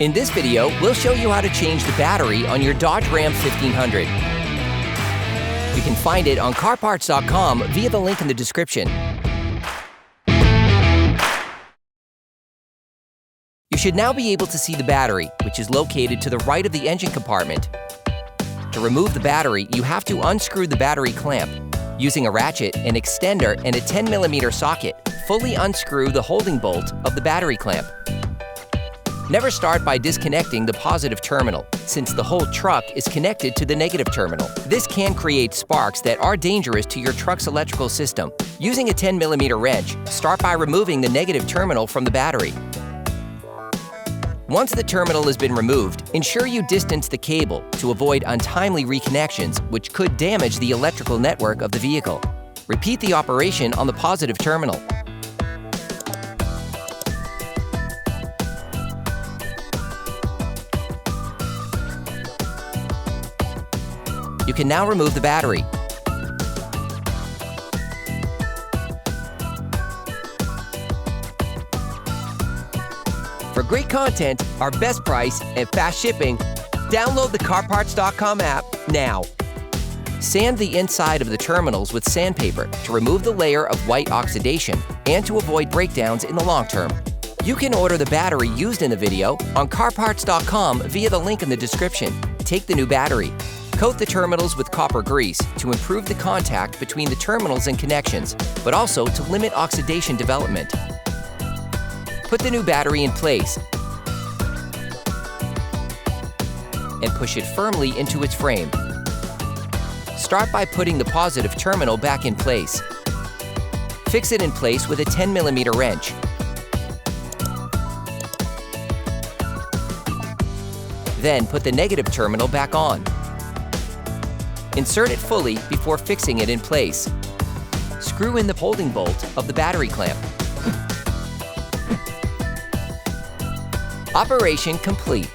In this video, we'll show you how to change the battery on your Dodge Ram 1500. You can find it on CarParts.com via the link in the description. You should now be able to see the battery, which is located to the right of the engine compartment. To remove the battery, you have to unscrew the battery clamp. Using a ratchet, an extender, and a 10mm socket, fully unscrew the holding bolt of the battery clamp. Never start by disconnecting the positive terminal, since the whole truck is connected to the negative terminal. This can create sparks that are dangerous to your truck's electrical system. Using a 10mm wrench, start by removing the negative terminal from the battery. Once the terminal has been removed, ensure you distance the cable to avoid untimely reconnections, which could damage the electrical network of the vehicle. Repeat the operation on the positive terminal. You can now remove the battery. For great content, our best price, and fast shipping, download the CarParts.com app now. Sand the inside of the terminals with sandpaper to remove the layer of white oxidation and to avoid breakdowns in the long term. You can order the battery used in the video on CarParts.com via the link in the description. Take the new battery. Coat the terminals with copper grease to improve the contact between the terminals and connections, but also to limit oxidation development. Put the new battery in place and push it firmly into its frame. Start by putting the positive terminal back in place. Fix it in place with a 10mm wrench. Then put the negative terminal back on. Insert it fully before fixing it in place. Screw in the holding bolt of the battery clamp. Operation complete.